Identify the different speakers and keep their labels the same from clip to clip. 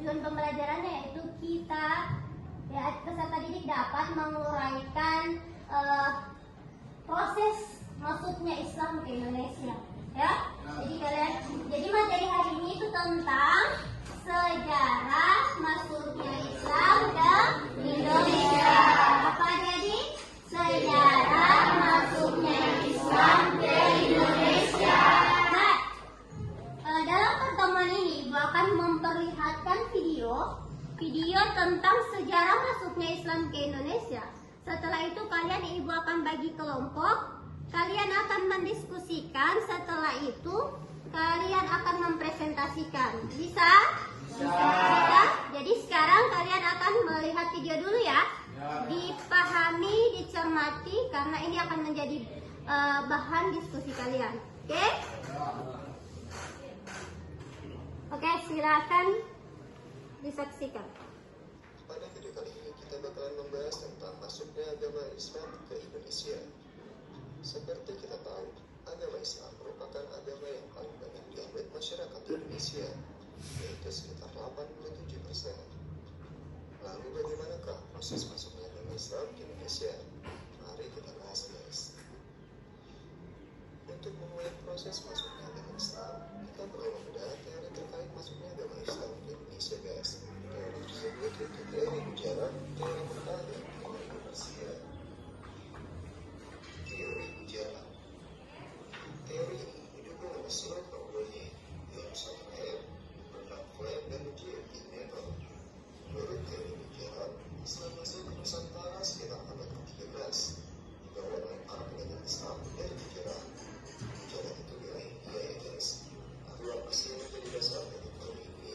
Speaker 1: tujuan pembelajarannya yaitu kita peserta didik dapat menguraikan proses masuknya Islam ke Indonesia, ya. Jadi materi hari ini itu tentang sejarah masuknya Islam ke Indonesia. Apa jadi sejarah masuknya Islam ke Indonesia? Nah, dalam pertemuan ini Ibu akan memperlihatkan video tentang sejarah masuknya Islam ke Indonesia. Setelah itu kalian Ibu akan bagi kelompok. Kalian akan mendiskusikan. Setelah itu kalian akan mempresentasikan. Bisa? Bisa. Jadi sekarang kalian akan melihat video dulu ya. Dipahami, dicermati karena ini akan menjadi bahan diskusi kalian. Oke? Oke, silakan disaksikan.
Speaker 2: Pada video kali ini kita bakalan membahas tentang masuknya agama Islam ke Indonesia. Seperti kita tahu, agama Islam merupakan agama yang paling banyak dianut masyarakat Indonesia, yaitu sekitar 87%. Lalu bagaimanakah proses masuknya agama Islam ke Indonesia? Mari kita bahas, guys. Untuk memulai proses masuknya agama Islam, kita perlu membedah teori terkait masuknya agama Islam ke Indonesia, guys. Teori tersebut yaitu teori Gujarat, teori pertama, teori Persia. Teori Gujarat. Teori ini didukung oleh surat Al-Qur'an yang satu ayat, berlafaz dan menjadi metode. Menurut teori Gujarat, Islam masuk ke Nusantara sekitar abad ke-13 dibawa oleh para pedagang Islam dari Gujarat. Gujarat itu wilayah India, ya guys. Lalu apa sih yang menjadi dasar dari teori ini?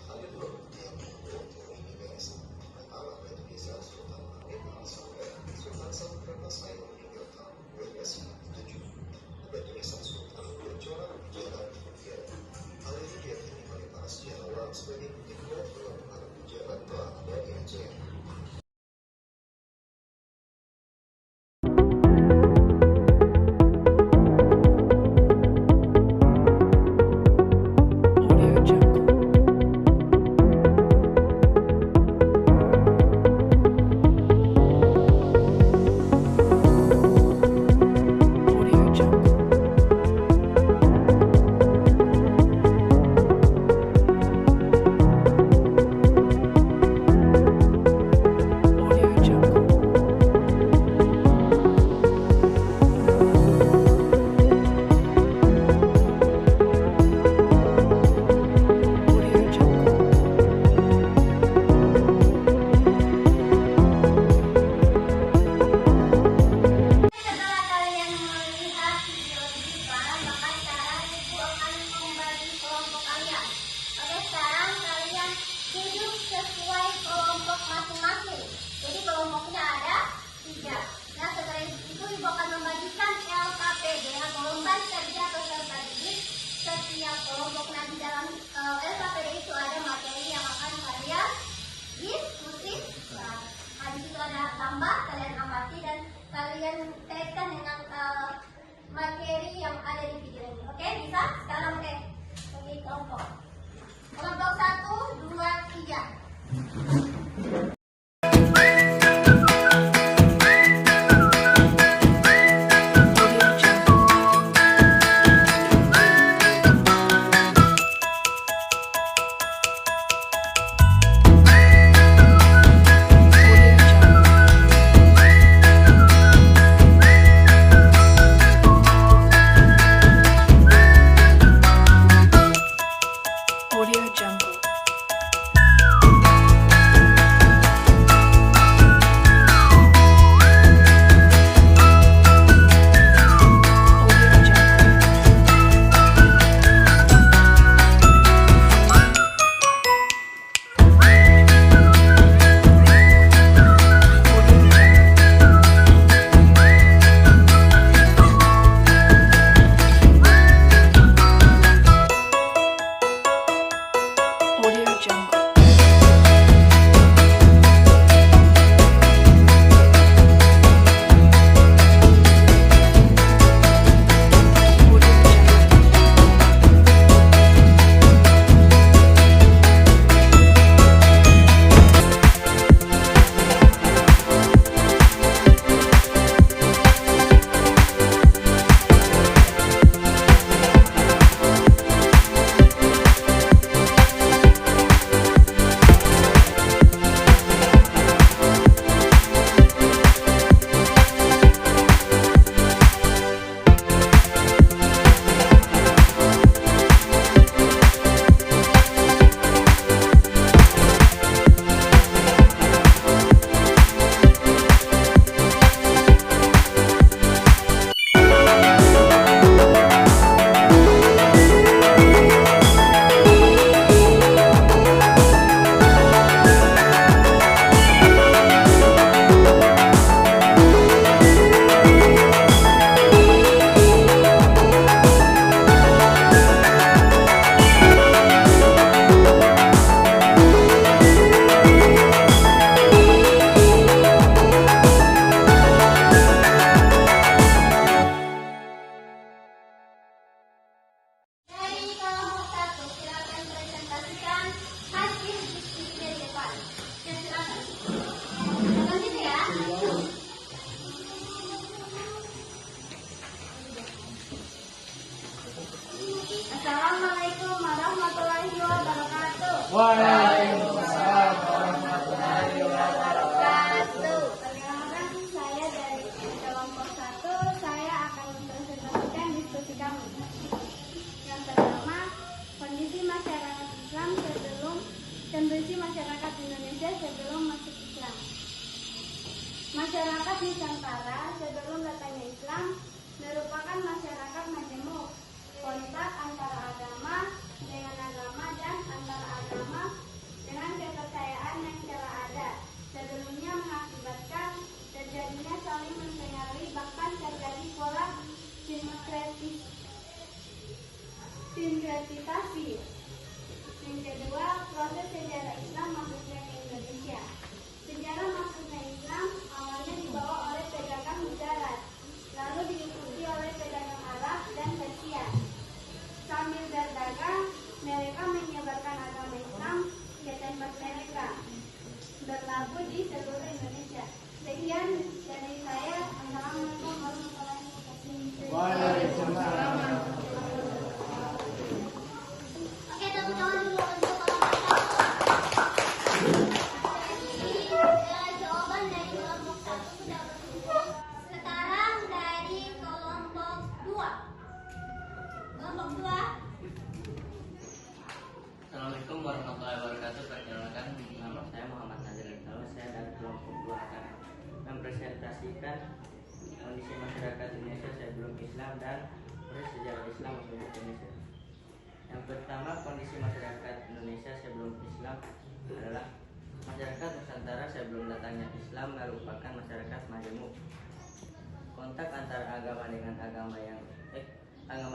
Speaker 2: Ada dua bukti yang mendukung teori ini, guys. Pertama, batu nisan Sultan Hamid al-Saudah. Sultan Saudah saya meninggal tahun 1297. Batu nisan Sultan bercorak Gujarat di India. Hal ini diyakini oleh para sejarawan sebagai bukti kuat bahwa pengaruh Gujarat telah ada di Aceh.
Speaker 1: Kalian kaitkan dengan materi yang ada di video ini. Oke, bisa? Sekarang bagi kelompok. Kelompok 1, 2, 3.
Speaker 3: Waalaikumsalam warahmatullahi wabarakatuh.
Speaker 4: Perkenalkan, saya dari kelompok 1. Saya akan mempresentasikan diskusi kami. Yang pertama, kondisi masyarakat Indonesia sebelum masuk Islam. Masyarakat Nusantara sebelum datangnya Islam merupakan masyarakat majemuk, kontak antara agama dengan agama dan antara agama dengan kepercayaan yang telah ada sebelumnya mengakibatkan terjadinya saling mempengaruhi, bahkan terjadi pola sinkretisasi. Yang kedua, proses sejarah Islam masuknya ke Indonesia. Sejarah masuknya Islam awalnya dibawa oleh pedagang Gujarat, lalu diikuti oleh pedagang Arab dan Persia. Sambil berdagang, mereka menyebarkan agama Islam ke tempat mereka, berlabuh di seluruh Indonesia. Sekian dari saya. Assalamualaikum warahmatullahi wabarakatuh.
Speaker 3: Waalaikumsalam.
Speaker 1: Oke, tepuk tangan dulu untuk kelompok 1. Jadi, jawaban dari kelompok 1 sudah berkumpul. Sekarang dari kelompok 2. Kelompok 2.
Speaker 5: Assalamualaikum warahmatullahi wabarakatuh. Perkenalkan, nama saya Muhammad Nazir. Saya dari kelompok 2 akan mempresentasikan kondisi masyarakat Indonesia sebelum Islam dan proses sejarah Islam masuk ke Indonesia. Yang pertama, kondisi masyarakat Indonesia sebelum Islam adalah masyarakat Nusantara sebelum datangnya Islam merupakan masyarakat majemuk. Kontak antara agama dengan agama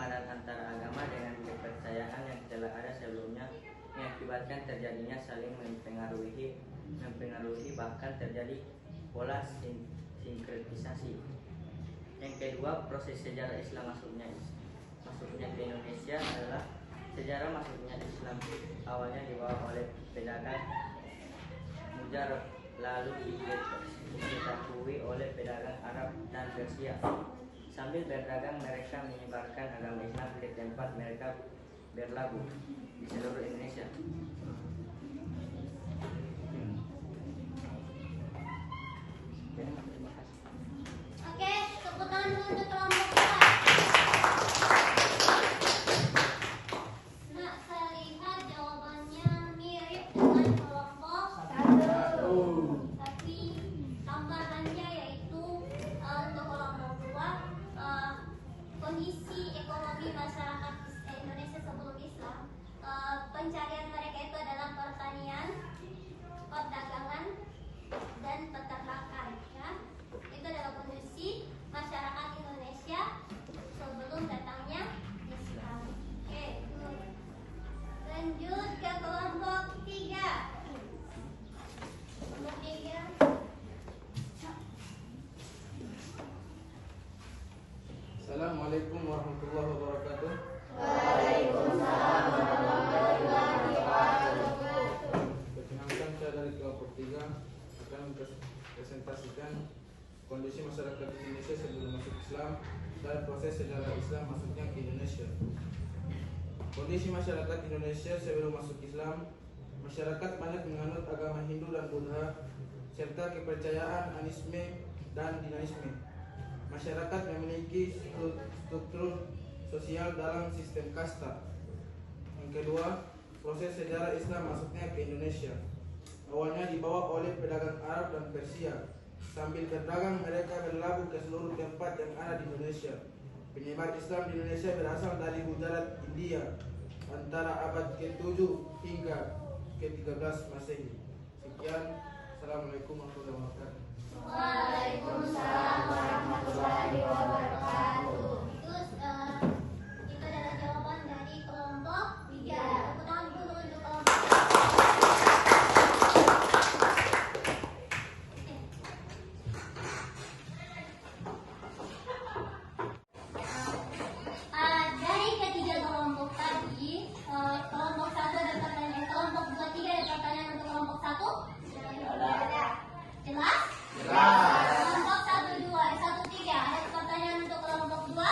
Speaker 5: dan antara agama dengan kepercayaan yang telah ada sebelumnya mengakibatkan terjadinya saling mempengaruhi, bahkan terjadi pola sinkretisasi. Yang kedua, proses sejarah Islam masuknya ke Indonesia adalah sejarah masuknya Islam awalnya dibawa oleh pedagang Gujarat, lalu diketahui oleh pedagang Arab dan Persia. Sambil berdagang, mereka menyebarkan agama Islam ke tempat mereka berlabuh di seluruh Indonesia. Terima kasih.
Speaker 1: Oke, tepuk tangan dulu untuk kelompok 2. Nah, saya lihat jawabannya mirip dengan kelompok 1. Tapi tambahannya yaitu untuk kelompok 2, kondisi ekonomi masyarakat Indonesia sebelum Islam, pencarian mereka itu adalah pertanian, perdagangan, dan peternakan. Ya. Itu adalah kondisi masyarakat Indonesia sebelum datangnya Islam. Oke, lanjut ke kelompok 3. Kelompok 3.
Speaker 3: Assalamualaikum warahmatullahi wabarakatuh. Perkenalkan, saya dari kelompok 3 akan mempresentasikan kondisi masyarakat Indonesia sebelum masuk Islam dan proses sejarah Islam masuknya ke Indonesia. Kondisi masyarakat Indonesia sebelum masuk Islam, masyarakat banyak menganut agama Hindu dan Buddha serta kepercayaan animisme dan dinamisme. Masyarakat memiliki struktur sosial dalam sistem kasta. Yang kedua, proses sejarah Islam masuknya ke Indonesia. Awalnya dibawa oleh pedagang Arab dan Persia. Sambil berdagang, mereka berlabuh ke seluruh tempat yang ada di Indonesia. Penyebar Islam di Indonesia berasal dari Gujarat, India, antara abad ke-7 hingga ke-13 Masehi. Sekian, Assalamualaikum warahmatullahi wabarakatuh.
Speaker 1: Waalaikumsalam warahmatullahi wabarakatuh. Itu adalah jawaban dari kelompok 3. Tepuk tangan dulu untuk kelompok 3. Dari ketiga kelompok tadi, kelompok 1 ada pertanyaan, kelompok 2, 3 ada pertanyaan untuk kelompok 1? Jelas? Kelompok 1, 2, 1, 3 ada pertanyaan untuk kelompok 2?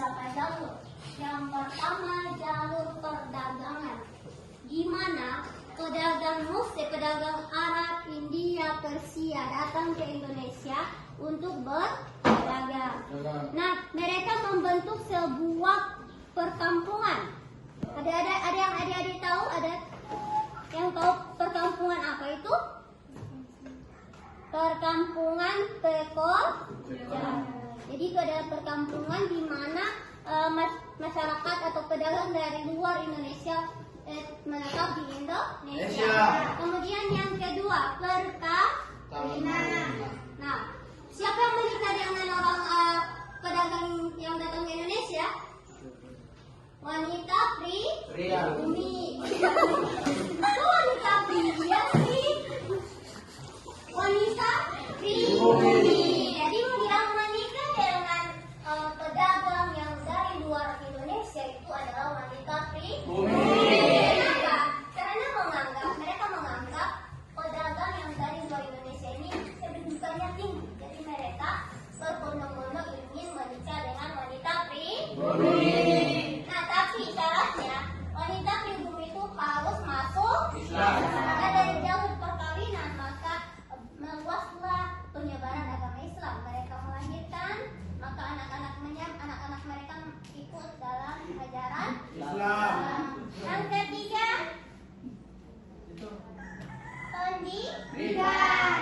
Speaker 1: beberapa jalur. Yang pertama jalur perdagangan, di mana pedagang Mesir, pedagang Arab, India, Persia datang ke Indonesia untuk berdagang. Nah, mereka membentuk sebuah perkampungan. Ada yang adik-adik tahu? Ada yang tahu perkampungan apa itu? Perkampungan pekojan. Jadi itu adalah perkampungan di mana masyarakat atau pedagang dari luar Indonesia menetap di Indonesia. Kemudian yang kedua perkawinan. Nah, siapa yang menikah dengan orang pedagang yang datang ke Indonesia? Wanita pribumi. Kok wanita pria sih? Wanita pribumi. Jadi yang menikah dengan pedagang yang dari luar Indonesia itu adalah wanita pribumi. Kenapa? Karena mereka menganggap pedagang yang dari luar Indonesia ini kedudukannya tinggi. Jadi mereka berbondong-bondong ingin menikah dengan wanita pribumi. Nah, tapi syaratnya wanita pribumi itu harus masuk Islam. Karena dari jalur perkawinan maka meluaslah penyebaran agama Islam. Mereka melahirkan, maka anak-anak mereka ikut dalam ajaran Islam. Yang ketiga, pendidikan.